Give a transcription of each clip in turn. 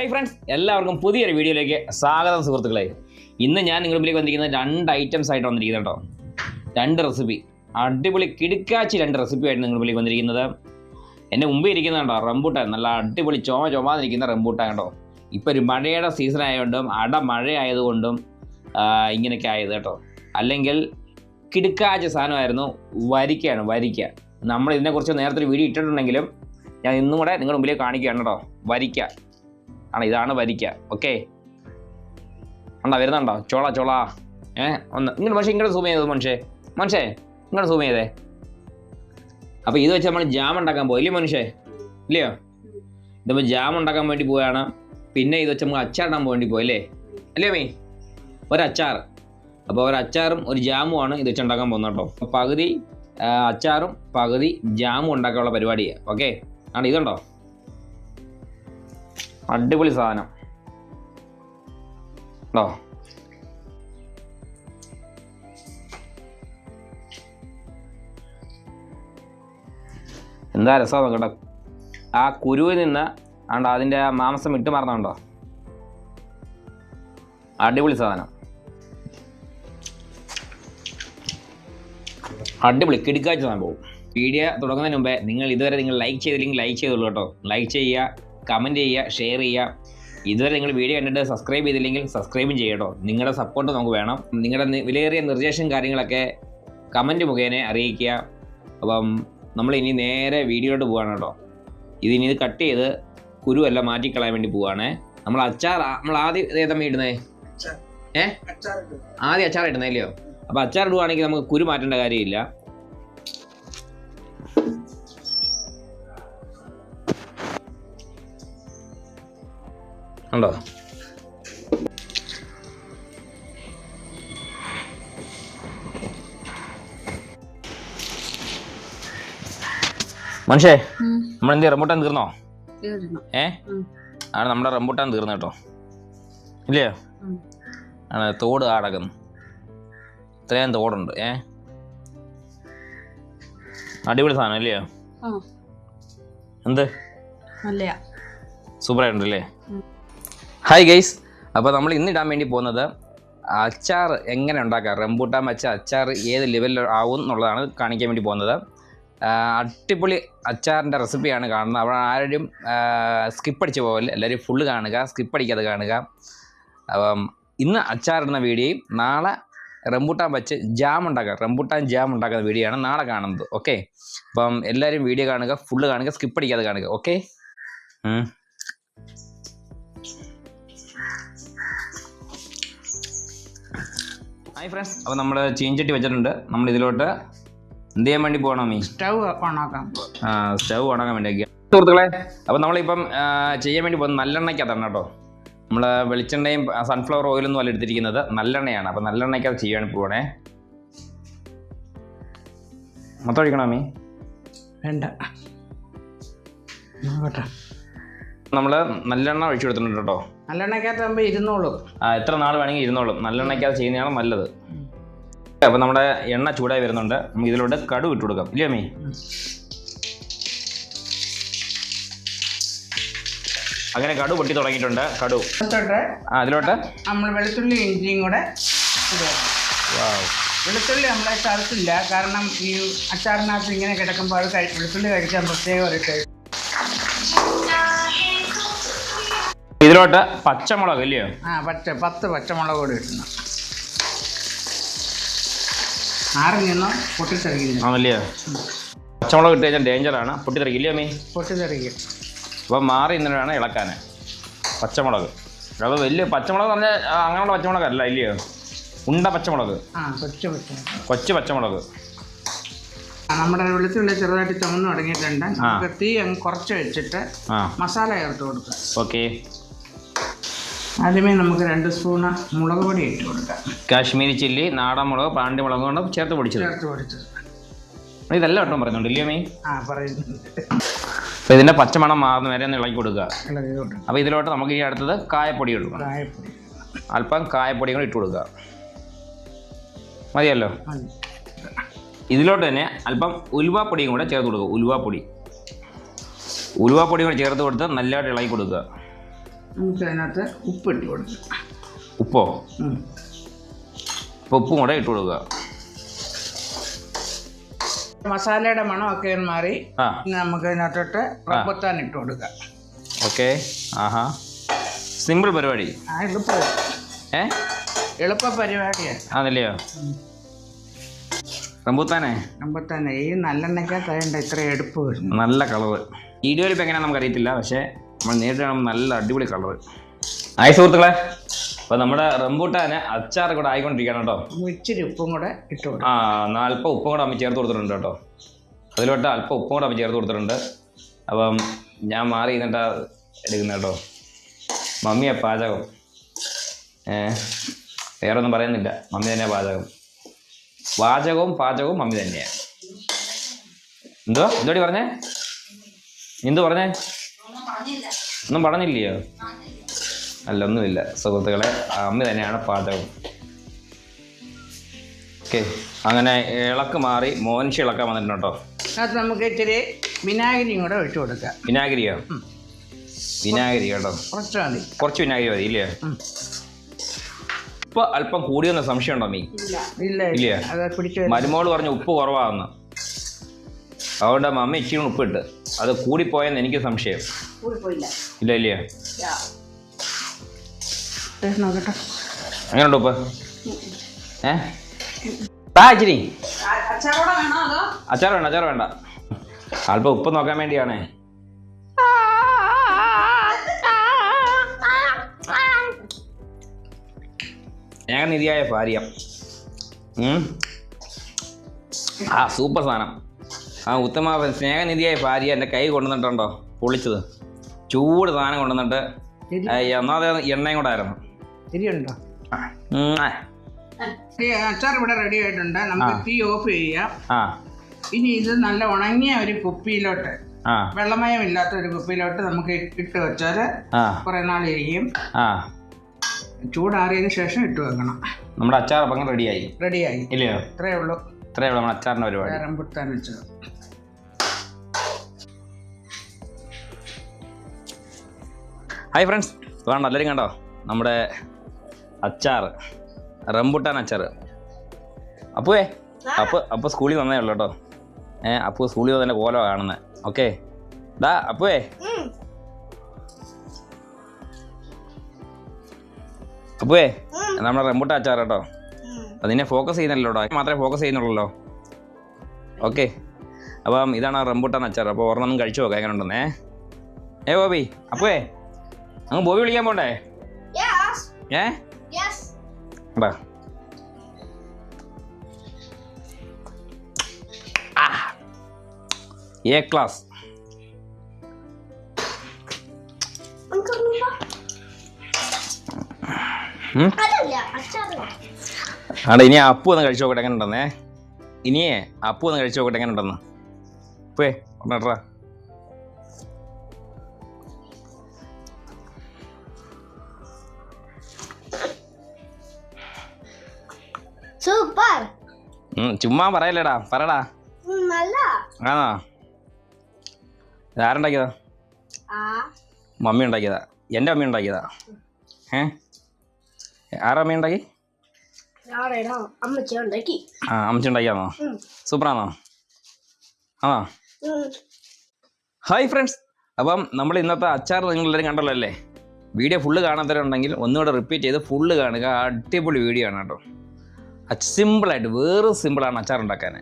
Hi friends, എല്ലാവർക്കും പുതിയൊരു വീഡിയോയിലേക്ക് സ്വാഗതം സുഹൃത്തുക്കളെ. ഇന്ന് ഞാൻ നിങ്ങളുടെ മുമ്പിലേക്ക് വന്നിരിക്കുന്നത് 2 ഐറ്റംസ് ആയിട്ട് വന്നിരിക്കുന്നത് കേട്ടോ. 2 റെസിപ്പി, അടിപൊളി കിടുക്കാച്ചി 2 റെസിപ്പി ആയിട്ട് നിങ്ങളുടെ മുമ്പിലേക്ക് വന്നിരിക്കുന്നത്. എൻ്റെ മുമ്പ് ഇരിക്കുന്നത് കേട്ടോ റംബൂട്ടാൻ, നല്ല അടിപൊളി ചുമന്നിരിക്കുന്ന റംബൂട്ടാൻ കേട്ടോ. ഇപ്പോൾ ഒരു മഴയുടെ സീസൺ ആയതുകൊണ്ടും മഴ ആയതുകൊണ്ടും ഇങ്ങനെയൊക്കെ ആയത് കേട്ടോ. അല്ലെങ്കിൽ കിടുക്കാച്ച സാധനമായിരുന്നു വരിക്ക. നമ്മൾ ഇതിനെക്കുറിച്ച് നേരത്തെ ഒരു വീഡിയോ ഇട്ടിട്ടുണ്ടെങ്കിലും ഞാൻ ഇന്നും കൂടെ നിങ്ങളുടെ മുമ്പിലേക്ക് കാണിക്കുകയാണ് കേട്ടോ. വരിക്ക ആണ്, ഇതാണ് വരിക്ക. ഓക്കെ, ഉണ്ടോ വരുന്നുണ്ടോ? ചോള ഒന്ന് ഇങ്ങനെ മനുഷ്യ ഇങ്ങോട്ട് സൂം ചെയ്തത് മനുഷ്യ ഇങ്ങോട്ട് സൂം ചെയ്തേ. അപ്പോൾ ഇത് വെച്ച് നമ്മൾ ജാം ഉണ്ടാക്കാൻ പോയി, ഇല്ലയോ മനുഷ്യ? ഇല്ലയോ? ഇതിപ്പോൾ ജാം ഉണ്ടാക്കാൻ വേണ്ടി പോവുകയാണ്. പിന്നെ ഇത് വെച്ച് നമുക്ക് അച്ചാറിടാൻ വേണ്ടി പോയി, അല്ലേ മീ? ഒരച്ചാർ. അപ്പോൾ ഒരച്ചാറും ഒരു ജാമുമാണ് ഇത് വെച്ച് ഉണ്ടാക്കാൻ പോകുന്നത് കേട്ടോ. അപ്പോൾ പകുതി അച്ചാറും പകുതി ജാമും ഉണ്ടാക്കാനുള്ള പരിപാടിയാണ്. ഓക്കെ, ആണ് ഇതുണ്ടോ അടിപൊളി സാധനം ഉണ്ടോ? എന്താ രസമാണ് കേട്ടോ. ആ കുരുവിൽ നിന്ന് ആണ്ടോ അതിൻ്റെ മാംസം ഇട്ട് മറന്നുണ്ടോ? അടിപൊളി സാധനം, അടിപൊളി കിടുക്കാച്ച സംഭവം. വീഡിയോ തുടങ്ങുന്നതിന് മുമ്പേ നിങ്ങൾ ലൈക്ക് ചെയ്തില്ലെങ്കിൽ ലൈക്ക് ചെയ്തോളൂ കേട്ടോ. ലൈക്ക് ചെയ്യുക, കമൻറ്റ് ചെയ്യുക, ഷെയർ ചെയ്യുക. ഇതുവരെ നിങ്ങൾ വീഡിയോ കണ്ടിട്ട് സബ്സ്ക്രൈബ് ചെയ്തില്ലെങ്കിൽ സബ്സ്ക്രൈബും ചെയ്യട്ടോ. നിങ്ങളുടെ സപ്പോർട്ട് നമുക്ക് വേണം. നിങ്ങളുടെ വിലയേറിയ നിർദ്ദേശം കാര്യങ്ങളൊക്കെ കമൻറ്റ് മുഖേന അറിയിക്കുക. അപ്പം നമ്മൾ ഇനി നേരെ വീഡിയോയിലോട്ട് പോവാണ് കേട്ടോ. ഇത് കട്ട് ചെയ്ത് കുരുവെല്ലാം മാറ്റിക്കളയാൻ വേണ്ടി പോവാണ്. നമ്മൾ ആദ്യം ഏതമ്മ ഇടുന്നേ? ആദ്യം അച്ചാർ ഇടുന്നേ ഇല്ലയോ? അപ്പോൾ അച്ചാർ ഇടുവാണെങ്കിൽ നമുക്ക് കുരു മാറ്റേണ്ട കാര്യമില്ല. ഉണ്ടോ? മനുഷ്യേ, നമ്മളെന്ത് റംബൂട്ടാൻ തീർന്നോ? ആണ് നമ്മുടെ റംബൂട്ടാൻ തീർന്നു കേട്ടോ. ഇല്ലയോ? ആണ് തോട് ആടക്കുന്നു. ഇത്രയും തോടുണ്ട്. അടിപൊളി സാധനം ഇല്ലയോ? എന്ത് സൂപ്പറായിട്ടുണ്ടല്ലേ? ഹായ് ഗൈസ്, അപ്പോൾ നമ്മൾ ഇന്നിടാൻ വേണ്ടി പോകുന്നത് അച്ചാർ എങ്ങനെ ഉണ്ടാക്കാം, റംബൂട്ടാൻ വെച്ച അച്ചാർ ഏത് ലെവലിൽ ആവും എന്നുള്ളതാണ് കാണിക്കാൻ വേണ്ടി പോകുന്നത്. അടിപൊളി അച്ചാറിൻ്റെ റെസിപ്പിയാണ് കാണുന്നത്. അവിടെ ആരും സ്കിപ്പ് അടിച്ച് പോകല്ല, എല്ലാവരും ഫുള്ള് കാണുക, സ്കിപ്പ് അടിക്കാതെ കാണുക. അപ്പം ഇന്ന് അച്ചാറിടുന്ന വീഡിയോയും നാളെ റംബൂട്ടാൻ വെച്ച് റംബൂട്ടാൻ ജാം ഉണ്ടാക്കുന്ന വീഡിയോ ആണ് നാളെ കാണുന്നത്. ഓക്കെ, അപ്പം എല്ലാവരും വീഡിയോ കാണുക, ഫുള്ള് കാണുക, സ്കിപ്പ് അടിക്കാതെ കാണുക. ഓക്കെ. ഹായ് ഫ്രണ്ട്സ്, അപ്പോൾ നമ്മൾ ചീഞ്ചട്ടി വെച്ചിട്ടുണ്ട്. നമ്മൾ ഇതിലോട്ട് എന്ത് ചെയ്യാൻ വേണ്ടി പോകണം? സ്റ്റൗ ഓണാക്കാൻ വേണ്ടി വയ്ക്കുക സുഹൃത്തുക്കളെ. അപ്പോൾ നമ്മളിപ്പം ചെയ്യാൻ വേണ്ടി പോകുന്നത് നല്ലെണ്ണയ്ക്കകത്താണ് കേട്ടോ. നമ്മൾ വെളിച്ചെണ്ണയും സൺഫ്ലവർ ഓയിലൊന്നും അല്ല എടുത്തിരിക്കുന്നത്, നല്ലെണ്ണയാണ്. അപ്പോൾ നല്ലെണ്ണയ്ക്കകത്ത് ചെയ്യാൻ പോകണേ. മൊത്തം ഒഴിക്കണോ മീ? വേണ്ട, നമ്മൾ നല്ലെണ്ണ ഒഴിച്ചു കൊടുത്തിട്ടുണ്ട് കേട്ടോ. നല്ലെണ്ണയ്ക്കകത്ത് ഇരുന്നോളും, എത്ര നാൾ വേണമെങ്കിൽ ഇരുന്നോളും. നല്ലെണ്ണയ്ക്കകത്ത് ചെയ്യുന്നതാണ് നല്ലത്. അപ്പോൾ നമ്മുടെ എണ്ണ ചൂടായി വരുന്നുണ്ട്. നമുക്ക് ഇതിലോട്ട് കടുക് ഇട്ട് കൊടുക്കാം, ഇല്ലേ മീ? അങ്ങനെ കടുക് പൊട്ടി തുടങ്ങിയിട്ടുണ്ട്. കടുക് അതിലോട്ട് നമ്മൾ വെളുത്തുള്ളി ഇഞ്ചിയും കൂടെ ഇടുക. വെളുത്തുള്ളി നമ്മളെ ചതച്ചില്ല, കാരണം ഈ അച്ചാറിനകത്ത് ഇങ്ങനെ കിടക്കുമ്പോൾ അത് വെളുത്തുള്ളി കഴിക്കാൻ പ്രത്യേകം ഒരു ടേസ്റ്റ്. ഇതിലോട്ട് പച്ചമുളക് ഇല്ലയോ? 10 പച്ചമുളക് കൂടി ഇടണം. ആറിഞ്ഞോ പൊട്ടിത്തെറിക്കുന്നു. ആണല്ലയോ? പച്ചമുളക് ഇട്ട് കഴിഞ്ഞാൽ ഡേഞ്ചറാണ്, പൊട്ടിത്തെറിക്കില്ലയോ മീ? പൊട്ടിത്തെറിക്കും. അപ്പോൾ മാറി ഇന്നലെ വേണം ഇളക്കാൻ പച്ചമുളക്. അപ്പോൾ വലിയ പച്ചമുളക് പറഞ്ഞാൽ അങ്ങനെയുള്ള പച്ചമുളകല്ല, ഇല്ലയോ? ഉണ്ട പച്ചമുളക്, കൊച്ചു പച്ചമുളക്. നമ്മുടെ വെളുത്തുള്ളി ചെറുതായിട്ട് ചുമന്ന് തുടങ്ങിയിട്ടുണ്ട്. നമുക്ക് തീ അങ്ങ് കുറച്ച് വെച്ചിട്ട് മസാല ചേർത്ത് കൊടുക്കാം. ഓക്കെ, ആദ്യമേ നമുക്ക് 2 സ്പൂണ് മുളക് പൊടി ഇട്ട് കൊടുക്കാം. കാശ്മീരി ചില്ലി, നാടൻ മുളക്, പാണ്ടി മുളക് കൊണ്ട് ചേർത്ത് പൊടിച്ചത്. ഇതെല്ലാം ഒട്ടും പറയുന്നുണ്ട്, ഇല്ലയോ മീ? പറയുന്നുണ്ട്. അപ്പോൾ ഇതിൻ്റെ പച്ചമണം മാറുന്ന വരെ ഒന്ന് ഇളക്കി കൊടുക്കുക. അപ്പോൾ ഇതിലോട്ട് നമുക്ക് ഈ അടുത്തത് കായപ്പൊടി കൊടുക്കണം. അല്പം കായപ്പൊടി കൂടി ഇട്ട് കൊടുക്കുക. മതിയല്ലോ? ഇതിലോട്ട് തന്നെ അല്പം ഉലുവാപ്പൊടിയും കൂടെ ചേർത്ത് കൊടുക്കുക. ഉലുവാപ്പൊടി കൂടെ ചേർത്ത് കൊടുത്ത് നല്ലതായിട്ട് ഇളക്കി കൊടുക്കുക. നമുക്ക് അതിനകത്ത് ഉപ്പിട്ട് കൊടുക്കാം. ഉപ്പോ? അപ്പോൾ ഉപ്പും കൂടെ ഇട്ട് കൊടുക്കുക. മസാലയുടെ മണമൊക്കെ മാറി നമുക്ക് ഇതിനകത്തോട്ട് റംബുട്ടാൻ ഇട്ട് കൊടുക്കാം. ഓക്കെ. ആഹാ, സിമ്പിൾ പരിപാടി. എളുപ്പ പരിപാടിയാണ്. അതല്ലയോ? റംബുട്ടാനെ ഈ നല്ലെണ്ണയ്ക്കകത്തായതുകൊണ്ട് ഇത്ര എടുപ്പ് വരും. നല്ല കളറ്. വീഡിയോയിൽ ഇപ്പം എങ്ങനെയാണെന്ന് നമുക്കറിയത്തില്ല, പക്ഷേ നമ്മൾ നേരിട്ട് കാണുമ്പോൾ നല്ല അടിപൊളി കളറ്. ആയി സുഹൃത്തുക്കളെ, അപ്പോൾ നമ്മുടെ റംബൂട്ടാന് അച്ചാർ കൂടെ ആയിക്കൊണ്ടിരിക്കുകയാണ് കേട്ടോ. ഇച്ചിരി ഉപ്പും കൂടെ ഇട്ട് കൊടുക്കും. അല്പം ഉപ്പും കൂടെ അമ്മ ചേർത്ത് കൊടുത്തിട്ടുണ്ട് കേട്ടോ. അതിലോട്ട് അല്പം ഉപ്പും കൂടെ അമ്മ ചേർത്ത് കൊടുത്തിട്ടുണ്ട്. അപ്പം ഞാൻ മാറി ഇരുന്നിട്ടാ എടുക്കുന്നത് കേട്ടോ. മമ്മിയാ പാചകം. വേറെ ഒന്നും പറയുന്നില്ല, മമ്മി തന്നെയാണ് പാചകവും മമ്മി തന്നെയാണ്. എന്തോടി പറഞ്ഞേ? എന്തു പറഞ്ഞേ? ഒന്നും പറഞ്ഞില്ലയോ? അല്ല, ഒന്നുമില്ല സുഹൃത്തുക്കളെ, അമ്മ തന്നെയാണ് പാചകം. ഓക്കെ, അങ്ങനെ ഇളക്ക് മാറി മോനിഷ് ഇളക്കാൻ വന്നിട്ടുണ്ട് കേട്ടോ. അത് നമുക്ക് ഇച്ചിരി വിനാഗിരിയും കൂടെ ഒഴിച്ചു കൊടുക്കാം. വിനാഗിരിയോ? വിനാഗിരി കേട്ടോ, കുറച്ച് വിനാഗിരി മതി ഇല്ലയോ? ഉപ്പ് അല്പം കൂടിയെന്ന സംശയം ഉണ്ടോ? ഇല്ല, മരുമോള് പറഞ്ഞു ഉപ്പ് കുറവാന്ന്. അതുകൊണ്ട് മമ്മി ഇച്ചിരി ഉപ്പിട്ട്. അത് കൂടിപ്പോയെന്ന് എനിക്ക് സംശയം. ഇല്ല. എങ്ങനെയുണ്ട് ഉപ്പ്? ഇച്ചിരി അച്ചാർ വേണ്ട. അല്പം ഉപ്പ് നോക്കാൻ വേണ്ടിയാണേ. സ്നേഹനിധിയായ ഭാര്യ. സൂപ്പർ സാധനം. ഉത്തമ സ്നേഹനിധിയായ ഭാര്യ എൻ്റെ കൈ കൊണ്ടുവന്നിട്ടുണ്ടോ പൊളിച്ചത്. ചൂട് സാധനം കൊണ്ടുവന്നിട്ട് ഒന്നാമത് എണ്ണയും കൂടെ ആയിരുന്നു. അച്ചാർ ഇവിടെ റെഡി ആയിട്ടുണ്ട്. നമുക്ക് തീ ഓഫ് ചെയ്യാം. ഇനി ഇത് നല്ല ഉണങ്ങിയ ഒരു കുപ്പിയിലോട്ട്, വെള്ളമയമില്ലാത്ത ഒരു കുപ്പിയിലോട്ട് നമുക്ക് ഇട്ട് വെച്ചാൽ കുറെ നാൾ ഇരിക്കും. ചൂടാറിയതിനു ശേഷം ഇട്ട് വെക്കണം. നമ്മുടെ അച്ചാർ അപ്പം റെഡിയായി ഇല്ലയോ? ഇത്രയേ ഉള്ളൂ നമ്മുടെ അച്ചാറിൻ്റെ പരിപാടി. റംബുട്ടാൻ വെച്ചത്. ഹായ് ഫ്രണ്ട്സ്, വേണ്ട എല്ലാവരും കണ്ടോ നമ്മുടെ അച്ചാർ, റംബുട്ടാൻ അച്ചാർ. അപ്പു സ്കൂളിൽ വന്നേ ഉള്ളൂ കേട്ടോ. അപ്പു സ്കൂളിൽ വന്നതിൻ്റെ കോലമാണ് കാണുന്നത്. ഓക്കെ, അപ്പുവേ നമ്മുടെ റംബുട്ടാൻ അച്ചാർ കേട്ടോ. അതിനെ ഫോക്കസ് ചെയ്യുന്നില്ലല്ലോ, മാത്രമേ ഫോക്കസ് ചെയ്യുന്നുള്ളല്ലോ. ഓക്കെ, അപ്പം ഇതാണ് റംബുട്ടാൻ അച്ചാർ. അപ്പോൾ ഒരെണ്ണം കഴിച്ചു നോക്കാം എങ്ങനെ ഉണ്ടെന്നേ. ബോബി, അപ്പുവേ അങ്ങ് ബോബി വിളിക്കാൻ പോണ്ടേ? A class. ഇനി അപ്പു ഒന്ന് കഴിച്ചു നോക്കട്ടെ എങ്ങനെ ഉണ്ടെന്നേ. അപ്പു ഒന്ന് കഴിച്ചു നോക്കട്ടെ എങ്ങനെ ഉണ്ടെന്ന്. ഒന്നേട്ടാ. സൂപ്പർ. ചുമ്മാ പറയല്ലേടാ, പറടാ. ആണോ? ഇതാരുണ്ടാക്കിയതാ? മമ്മി ഉണ്ടാക്കിയതാ. എൻ്റെ അമ്മ ഉണ്ടാക്കിയതാ. ആരാ അമ്മ ഉണ്ടാക്കി? അമ്മച്ചി ഉണ്ടാക്കിയാണോ? സൂപ്പറാണോ? ആണോ? ഹായ് ഫ്രണ്ട്സ്, അപ്പം നമ്മൾ ഇന്നത്തെ അച്ചാർ നിങ്ങളെല്ലാവരും കണ്ടല്ലോ അല്ലേ? വീഡിയോ ഫുള്ള് കാണാത്തവരുണ്ടെങ്കിൽ ഒന്നുകൂടെ റിപ്പീറ്റ് ചെയ്ത് ഫുള്ള് കാണുക. അടിപൊളി വീഡിയോ ആണ് കേട്ടോ. സിമ്പിളായിട്ട്, വേറെ സിമ്പിളാണ് അച്ചാർ ഉണ്ടാക്കാൻ.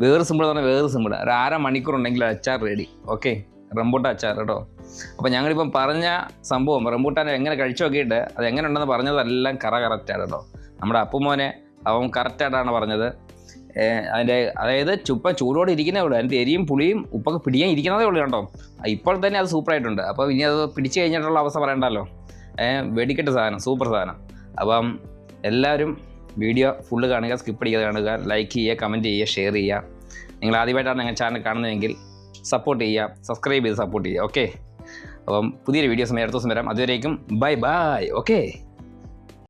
വേറെ സിമ്പിൾ എന്ന് പറഞ്ഞാൽ വേറെ സിമ്പിൾ. ഒരു 1/2 മണിക്കൂർ ഉണ്ടെങ്കിൽ അച്ചാർ റെഡി. ഓക്കെ, റംബൂട്ടാൻ അച്ചാർ കേട്ടോ. അപ്പോൾ ഞങ്ങളിപ്പം പറഞ്ഞ സംഭവം റംബൂട്ടാൻ എങ്ങനെ കഴിച്ചു നോക്കിയിട്ട് അത് എങ്ങനെ ഉണ്ടെന്ന് പറഞ്ഞതെല്ലാം കറക്റ്റാണ് കേട്ടോ. നമ്മുടെ അപ്പുമോനെ അവൻ കറക്റ്റായിട്ടാണ് പറഞ്ഞത്. അതായത് ചൂടോടെ ഇരിക്കുന്നേ ഉള്ളൂ. അതിൻ്റെ എരിയും പുളിയും ഉപ്പൊക്കെ പിടിക്കാൻ ഇരിക്കുന്നതേ ഉള്ളൂ കേട്ടോ. ഇപ്പോൾ തന്നെ അത് സൂപ്പറായിട്ടുണ്ട്. അപ്പോൾ ഇനി അത് പിടിച്ച് കഴിഞ്ഞിട്ടുള്ള അവസ്ഥ പറയണ്ടല്ലോ. വെടിക്കെട്ട് സാധനം, സൂപ്പർ സാധനം. അപ്പം എല്ലാവരും വീഡിയോ ഫുള്ള് കാണുക, സ്കിപ്പ് അടിക്കാതെ കാണുക, ലൈക്ക് ചെയ്യുക, കമൻറ്റ് ചെയ്യുക, ഷെയർ ചെയ്യുക. നിങ്ങൾ ആദ്യമായിട്ടാണ് ഞങ്ങൾ ചാനൽ കാണുന്നതെങ്കിൽ സപ്പോർട്ട് ചെയ്യുക, സബ്സ്ക്രൈബ് ചെയ്ത് സപ്പോർട്ട് ചെയ്യുക. ഓക്കെ, അപ്പം പുതിയൊരു വീഡിയോസ് അടുത്ത ദിവസം വരാം. അതുവരേക്കും ബൈ. ഓക്കെ.